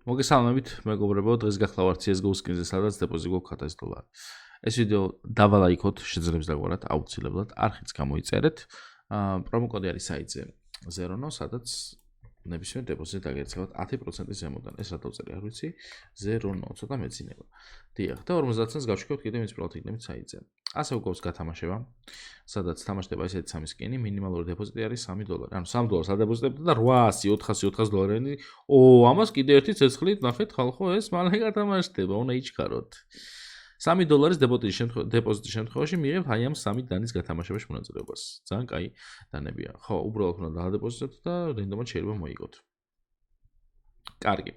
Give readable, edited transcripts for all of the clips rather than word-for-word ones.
მოგესალმებით, მეგობრებო, დღეს გახლავართ CS:GO skins-ზე, სადაც დეპოზიტი გვაქვს $1000. ეს ვიდეო დავალაიქოთ, შეძლებს დაგვარად აუცილებლად, არხიც გამოიწერეთ. პრომოკოდი არის საიტზე Zerono, სადაც ნებისმიერ დეპოზიტს დაგერწევათ 10% ზემოდან. ეს რა დავწერე, არ ვიცი, Zerono, ცოტა მეცინება. დიახ, და 50 ცენტს გავშკევთ კიდევ მის პროდუქტების საიტზე. ასე უკვე გათამაშება, სადაც თამაშდება ესეთი სამი სკინი, მინიმალური დეპოზიტი არის $3. ანუ $3 ადეპოზიტებდა და 800, 400, 400 ამას კიდე ერთი ცეცხლით ნახეთ, ხალხო, ეს მალე გათამაშდება, უნდა იჩქაროთ. $3 დეპოზიტის შემთხვევაში მიიღებთ აი ამ 3 დანის გათამაშებაში მონაწილეობას. ძალიან კაი დანებია. ხო, უბრალოდ უნდა დაადეპოზიტოთ და რენდომად შეიძლება მოიგოთ. კარგი.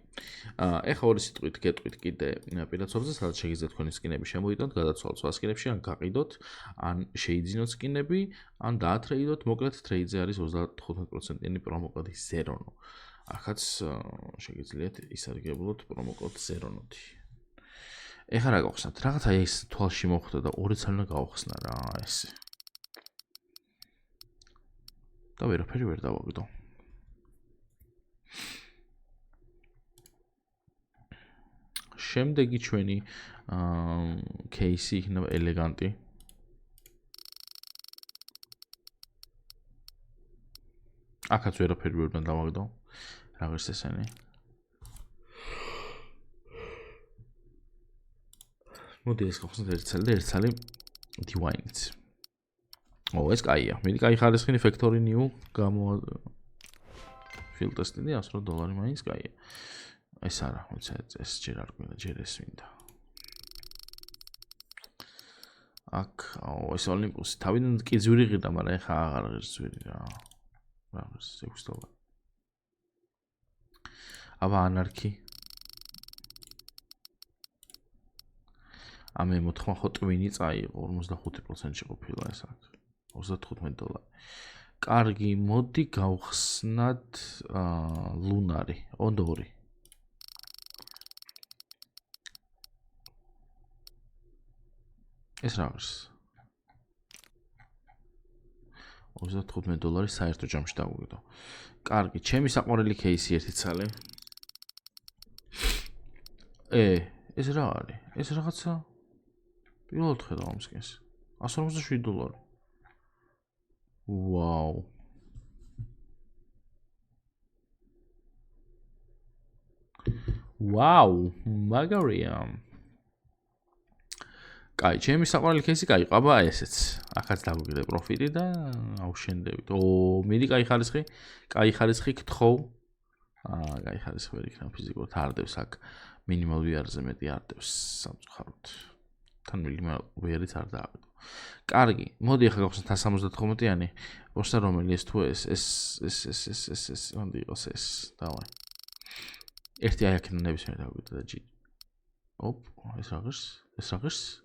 ეხლა ორი სიტყვით გეტყვით კიდე პირაცობზე, სადაც შეგიძლიათ თქვენი სკინები შემოიტანოთ, გადაცვალოთ სხვა სკინებში, ან გაყიდოთ, ან შეიძინოთ სკინები, ან დაათრეიდოთ. მოკლედ ტრეიდზე არის 35%-იანი პრომოკოდი Zerono. ახაც შეგიძლიათ ისარგებლოთ პრომოკოდ Zerono-თი. ეხლა რა გავხსნათ? რაღაცა ეს თვალში მოხვდა და ორი ცალი გავხსნა რა ესე. და ვერაფერი ვერ დავაგდო. შემდეგი ჩვენი кейსი იქნება ელეგანტი. აქაც ვერაფერი ვერ უნდა დავაგდო. რაღაც ესენი. მოდი ეს გავხსნათ ერთი ცალი და ერთი ცალი Divine-იც. ეს კაია. მიდი კაი ხარისხი Factory New გამო field test-ი $100 მაინც კაია. ეს არა, ეს ჯერ არ გვინდა, ჯერ ეს მინდა. აქ, ეს Olympus-ი თავიდან კი ძვირი ღირდა, მაგრამ ეხა აღარ ღირს ძვირი რა. რაღაც $6. აბა Anarchy. ამე მოთხრა ხო ტვინი წაიღო 45%-ში ყოფილა ეს აქ. $35. კარგი, მოდი გავხსნათ Lunari, Ondori. ეს რა არის? $35 საერთო ჯამში დავუგდო. კარგი, ჩემი საყვარელი кейსი ერთი ცალი. ეს რა არის? ეს რაღაცა პირველად ხედავ ამ სკინს. $157. ვაუ. ვაუ, მაგარია. კაი, ჩემი საყვარელი кейსი კაი, ყაბა ესეც. ახაც დავუგდე პროფიტი და ავშენდებით. მიდი კაი ხარისხი. კაი ხარისხი გთხოვ. კაი ხარისხი ვერ იქნება ფიზიკურად არდებს აქ. მინიმალ VR-ზე მეტი არდებს სამწუხაროდ. თან მინიმალ VR-იც არ დააგდო. კარგი, მოდი ახლა გავხსნათ 179-იანი. ვორსა რომელი ეს თუ ეს უნდა იყოს ეს. დავაი. ერთი აი აქ ნებისმიერ დავუგდო და ჯი. ეს რა ღირს? ეს რა ღირს?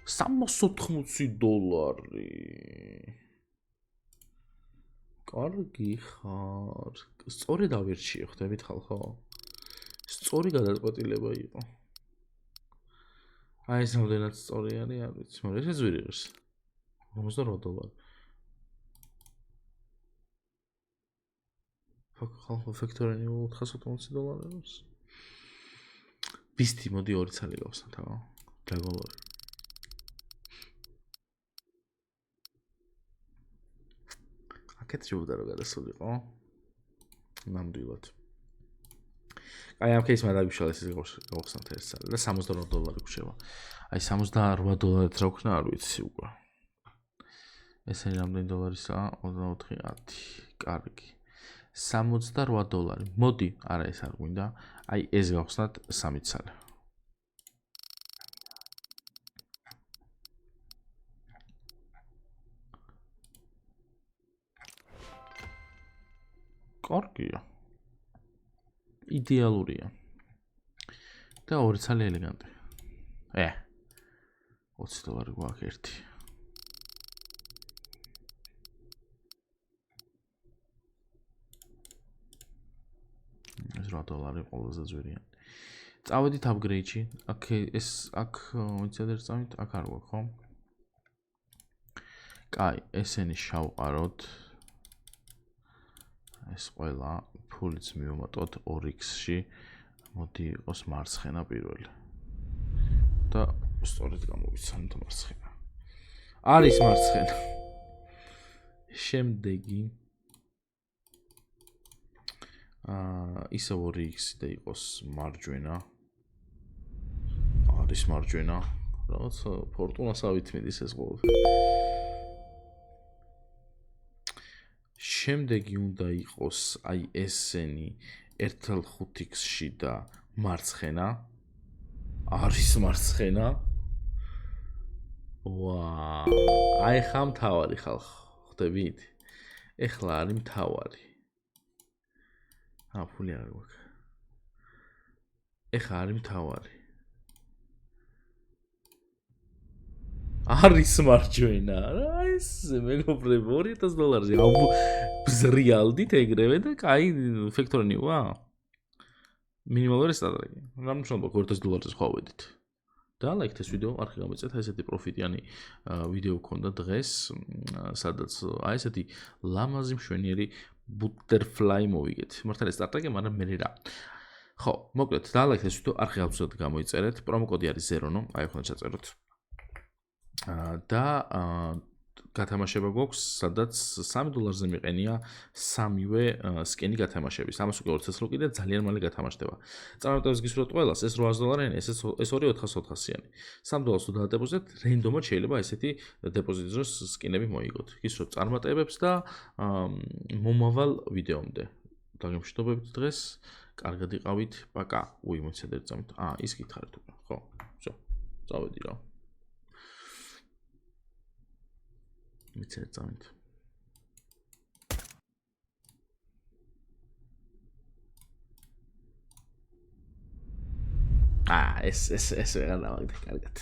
$380. კარგი ხარ. სწორი დავირჩიე, ხვდებით ხალხო? სწორი გადაწყვეტილება იყო. აი ეს რამდენად სწორი არის, არ ვიცი, მაგრამ ეს ძვირი ღირს. $58. ხალხო Factory New $480. ბისტი, მოდი ორი ცალი გავხსნათ, Dragon Lore. აქეთ შეიძლება რომ გადასულიყო. ნამდვილად. აი ამ кейსმა დაგიშალეს ეს გავხსნათ ერთ ცალი და $72 გვჭირდება. აი $78-ად რა ვქნა, არ ვიცი უკვე. ესენი რამდენი დოლარისაა? 24.10. კარგი. $68. მოდი, არა ეს არ გვინდა. აი ეს გავხსნათ 3 ცალი. კარგია. იდეალურია. და ორი ცალი ელეგანტი. $20 გვაქვს ერთი. $8 ყველაზე ძვირიანი. წავედით upgrade-ში. აქ ეს აქ ვიცადერ წავით, აქ არ გვაქვს, ხო? კაი, ესენი შავყაროთ. ეს ყველა ფულიც მივუმატოთ 2x-ში. მოდი იყოს მარცხენა პირველი. და სწორედ გამოვიცანოთ მარცხენა. არის მარცხენა. შემდეგი ისევ 2x და იყოს მარჯვენა. არის მარჯვენა. რაღაც ფორტუნას ავითმიდის ეს ყველაფერი. შემდეგი უნდა იყოს აი ესენი 1/5x-ში და მარცხენა. არის მარცხენა. აი ხა მთავარი ხალხო, ხვდებით? ეხლა არის მთავარი. ფული არ გვაქვს. ეხლა არის მთავარი. არის მარჯვენა. რა ეს მეგობრებო $2000-ზე ბზრიალდით ეგრევე და კაი ფექტორნიუა. მინიმალური სტატუსი. რა მნიშვნელობა $2000-ზე ხვავედით. და ლაიქეთ ეს ვიდეო, არხი გამოიწეთ, ესეთი პროფიტიანი ვიდეო გქონდა დღეს, სადაც აი ესეთი ლამაზი მშვენიერი butterfly მოვიგეთ. მართალია სტარტაპი, მაგრამ მე რა. ხო, მოკლედ, და ლაიქეთ ეს ვიდეო, არხი გავცოდეთ, გამოიწერეთ, პრომოკოდი არის ZERONO, აი ხომ ჩაწეროთ. და გათამაშება გვაქვს, სადაც $3-ზე მიყენია სამივე სკენი გათამაშების. ამას უკვე 2 წელს კიდე ძალიან მალე გათამაშდება. წარმატებას გისურვებთ ყველას, ეს $800-იანი, ეს ორი 400-400-იანი. $3 თუ დაადეპოზიტეთ, რენდომად შეიძლება ესეთი დეპოზიტის დროს სკინები მოიგოთ. გისურვებთ წარმატებებს და მომავალ ვიდეომდე. დაგემშვიდობებით დღეს, კარგად იყავით, პაკა. მოიცადეთ წამით. ის გითხარით უკვე, ხო? всё. წავედი რა. მიცეთ წამით. ეს ვეღარ დავაგდე კარგად.